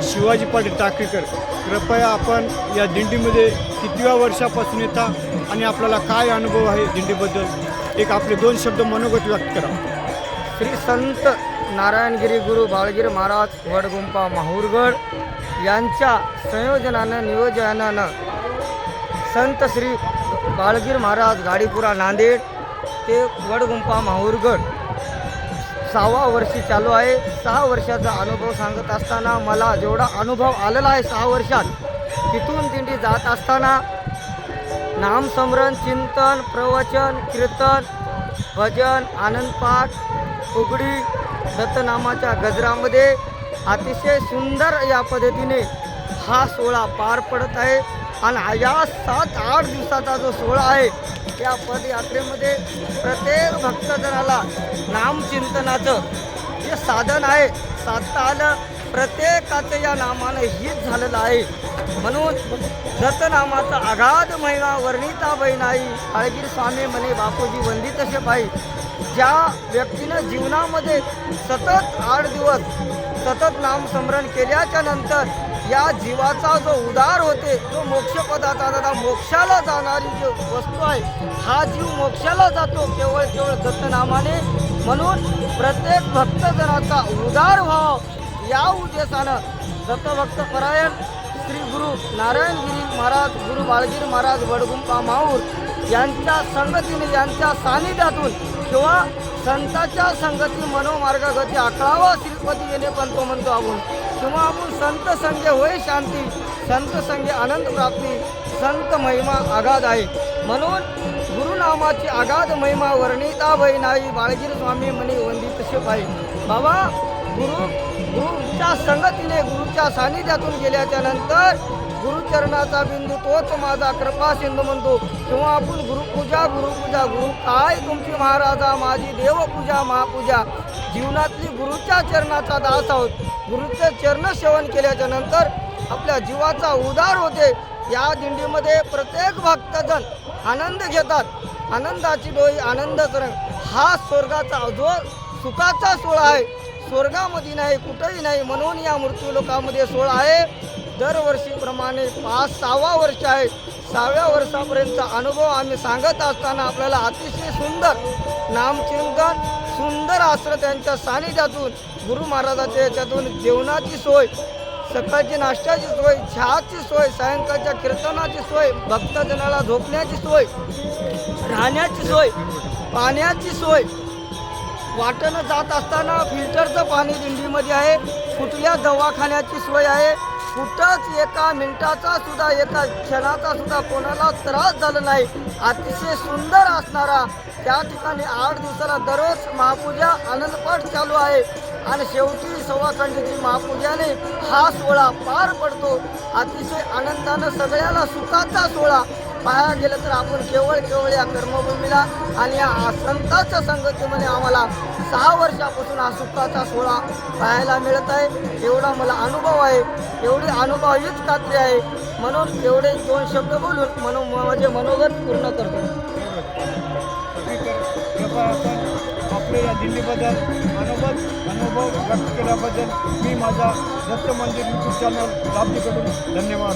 शिवाजी पाटील टाकेकर, कृपया आपण या दिंडीमध्ये कितव्या वर्षापासून येता आणि आपल्याला काय अनुभव आहे दिंडीबद्दल, एक आपले 2 शब्द मनोगत व्यक्त करा. श्री संत नारायणगिरी गुरु बाळगीर महाराज वडगुंपा माहूरगड यांच्या संयोजनानं नियोजनानं संत श्री बाळगीर महाराज गाडीपुरा नांदेड ते वडगुंपा माहूरगड 6वा वर्षी चालू आहे. 6 वर्षाचा अनुभव सांगत असताना मला जेवढा अनुभव आलेला आहे 6 वर्षात, तिथून दिंडी जात असताना नामस्मरण, चिंतन, प्रवचन, कीर्तन, भजन, आनंदपाठ, फुगडी, दत्तनामाच्या गजरामध्ये अतिशय सुंदर या पद्धतीने हा सोहळा पार पडत आहे. आणि या 7-8 दिवसाचा जो सोहळा आहे या पदयात्रेमध्ये प्रत्येक भक्तजनाला नामचिंतनाचं जे साधन आहे साधता आलं, प्रत्येकाचं या नामानं हित झालेलं आहे. म्हणून दत्तनामाचा अगाध महिमा वर्णिताबाई नाही, बाळगीर स्वामी म्हणे बापूजी वंदित असे पायी. ज्या व्यक्तीनं जीवनामध्ये सतत 8 दिवस सतत नामस्मरण केल्याच्या नंतर या जीवाचा जो उद्धार होते, जो मोक्षपदाचा दादा मोक्षाला जाणारी जी वस्तू आहे, हा जीव मोक्षाला जातो केवळ दत्तनामाने. म्हणून प्रत्येक भक्तजनाचा उद्धार व्हावा या उद्देशानं दत्तभक्त परायण श्री गुरु नारायणगिरी महाराज, गुरु बाळगीर महाराज वडगुंपा माहूर यांच्या संगतीने, यांच्या सानिध्यातून किंवा संतांच्या संगती मनोमार्गागती 11वा श्रीपती येणे पण तो म्हणतो आपण, किंवा आपण संत संगे होय शांती, संत संगे आनंद प्राप्ती, संत महिमा आगाध आहे. म्हणून गुरुनामाची आगाध महिमा वर्णिताबाई नाही, बाळगीर स्वामी म्हणे वंदित असे पाहिजे. बाबा गुरुच्या संगतीने, गुरुच्या सानिध्यातून गेल्याच्या नंतर गुरुचरणाचा बिंदू तोच माझा कृपा सिंधू म्हणतो. किंवा आपण गुरुपूजा गुरु काय तुमची महाराजा, माझी देवपूजा महापूजा. जीवनातली गुरुच्या चरणाचा दास आहोत. गुरुचे चरण सेवन केल्याच्या नंतर आपल्या जीवाचा उद्धार होते. या दिंडीमध्ये प्रत्येक भक्तजन आनंद घेतात. आनंदाची डोई आनंद रंग हा स्वर्गाचा जो सुखाचा सोहळा आहे, स्वर्गामध्ये नाही कुठंही नाही. म्हणून या मृत्यूलोकामध्ये सोहळा आहे. दरवर्षीप्रमाणे 5-6वा वर्ष आहे. 6व्या वर्षापर्यंतचा अनुभव आम्ही सांगत असताना आपल्याला अतिशय सुंदर नामचिंतन, सुंदर आश्रय त्यांच्या सानिध्यातून, गुरु महाराजाच्या याच्यातून जेवणाची सोय, सकाळची नाश्त्याची सोय, चहाची सोय, सायंकाळच्या कीर्तनाची सोय, भक्तजनाला झोपण्याची सोय, राहण्याची सोय, पाण्याची सोय. वाटेनं जात असताना फिल्टरचं पाणी दिंडीमध्ये आहे. कुठल्या दवाखान्याची सोय आहे. कुठंच एका मिनिटाचा सुद्धा, एका क्षणाचा सुद्धा कोणाला त्रास झाला नाही. अतिशय सुंदर असणारा त्या ठिकाणी 8 दिवसाला दररोज महापूजा आनंदपाठ चालू आहे. आणि शेवटी सव्वाखंडीची महापूजाने हा सोहळा पार पडतो. अतिशय आनंदानं सगळ्याला सुखाचा सोहळा. पाहायला गेलं तर आपण केवळ या कर्मभूमीला आणि या संतांच्या संगतीमध्ये आम्हाला 6 वर्षापासून हा सुखाचा सोहळा पाहायला मिळत आहे. एवढा मला अनुभव आहे, एवढी अनुभवाचीच खात्री आहे. म्हणून एवढे 2 शब्द बोलून माझे मनोगत पूर्ण करतो. आपल्या या दिंडीबद्दल अनुभव व्यक्त केल्याबद्दल मी माझा दत्त मंदिर यूट्यूब चॅनल लाभलीकडून धन्यवाद.